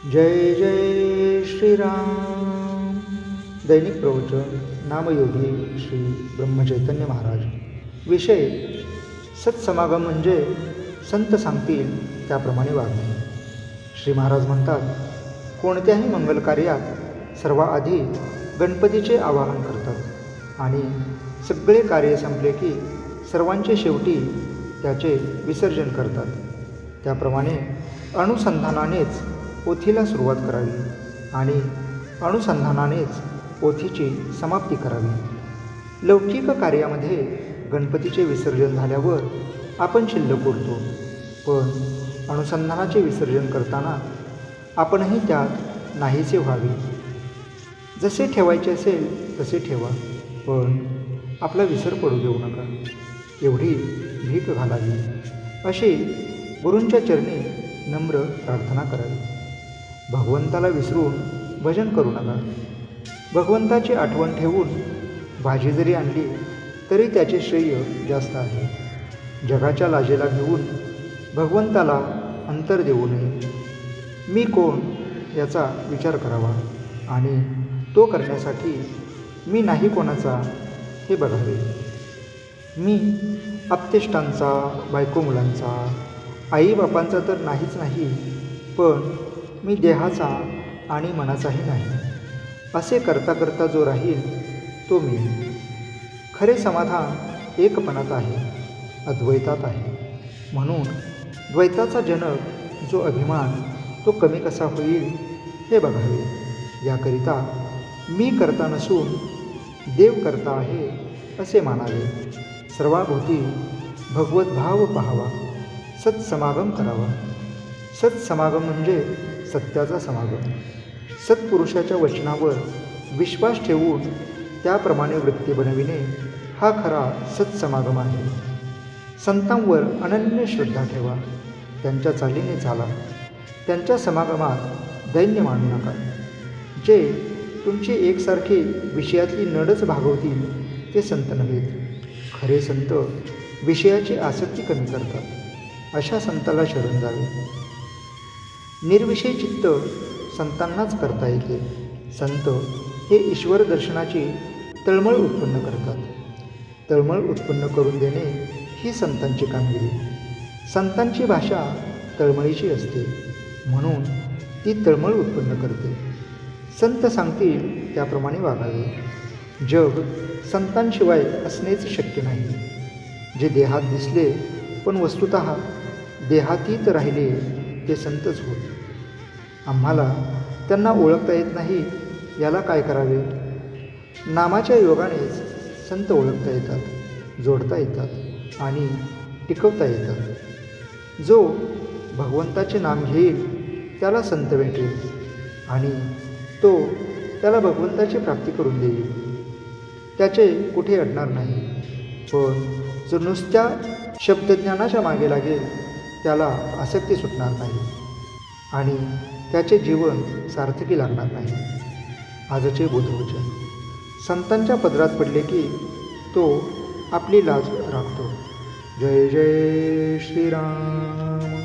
जय जय श्रीराम. दैनिक प्रवचन नामयोगी श्री ब्रह्मचैतन्य महाराज. विषय सत्समागम म्हणजे संत सांगतील त्याप्रमाणे वागणे. श्री महाराज म्हणतात, कोणत्याही मंगल कार्यात सर्वाआधी गणपतीचे आवाहन करतात आणि सगळे कार्य संपले की सर्वांचे शेवटी त्याचे विसर्जन करतात. त्याप्रमाणे अनुसंधानानेच पोथीला सुरुवात करावी आणि अनुसंधानानेच पोथीची समाप्ती करावी. लौकिक कार्यामध्ये गणपतीचे विसर्जन झाल्यावर आपण शिल्लक उरतो, पण अनुसंधानाचे विसर्जन करताना आपणही त्यात नाहीसे व्हावे. जसे ठेवायचे असेल तसे ठेवा, पण आपला विसर पडू देऊ नका, एवढी भीक घालावी, अशी गुरूंच्या चरणी नम्र प्रार्थना करावी. भगवंताला विसरून भजन करू नका. भगवंताची आठवण ठेवून भाजी जरी आणली तरी त्याचे श्रेय जास्त आहे. जगाच्या लाजेला घेऊन भगवंताला अंतर देऊ नये. मी कोण याचा विचार करावा आणि तो करण्यासाठी मी नाही कोणाचा हे बघावे. मी आप्तेष्टांचा, बायको मुलांचा, आईबापांचा तर नाहीच नाही, पण मी देहाचा आणि मनाचाही नाही. असे करता करता जो राहील तो मी. खरे समाधान एकपणात आहे, अद्वैतात आहे. म्हणून द्वैताचा जनक जो अभिमान तो कमी कसा होईल हे बघावे. याकरिता मी करता नसून देव करता आहे असे मानावे. सर्वाभोवती भगवत भाव पाहावा. सत्समागम करावा. सत्समागम म्हणजे सत्याचा समागम. सत्पुरुषाच्या वचनावर विश्वास ठेवून त्याप्रमाणे वृत्ती बनविणे हा खरा सत्समागम आहे. संतांवर अनन्य श्रद्धा ठेवा. त्यांच्या चालीने चाला. त्यांच्या समागमात दैन्य मानू नका. जे तुमची एकसारखी विषयातली नडच भागवतील ते संत नव्हेत. खरे संत विषयाची आसक्ती कमी करतात. अशा संताला शरण जावे. निर्विषय चित्त संतांनाच करता येते. संत हे ईश्वर दर्शनाची तळमळ उत्पन्न करतात. तळमळ उत्पन्न करून देणे ही संतांची कामगिरी. संतांची भाषा तळमळीची असते, म्हणून ती तळमळ उत्पन्न करते. संत सांगतील त्याप्रमाणे वागावे. जग संतांशिवाय असणेच शक्य नाही. जे देहात दिसले पण वस्तुतः देहातीत राहिले ते संतच होत. आम्हाला त्यांना ओळखता येत नाही, याला काय करावे? नामाच्या योगानेच संत ओळखता येतात, जोडता येतात आणि टिकवता येतात. जो भगवंताचे नाम घेईल त्याला संत भेटेल आणि तो त्याला भगवंताची प्राप्ती करून देईल. त्याचे कुठे अडणार नाही. पण जो नुसत्या शब्दज्ञानाच्या मागे लागेल त्याला आसक्ती सुटणार नाही आणि त्याचे जीवन सार्थकी लागणार नाही. आजचे बोधवचन. संतांच्या पदरात पडले की तो आपली लाज राखतो. जय जय श्रीराम.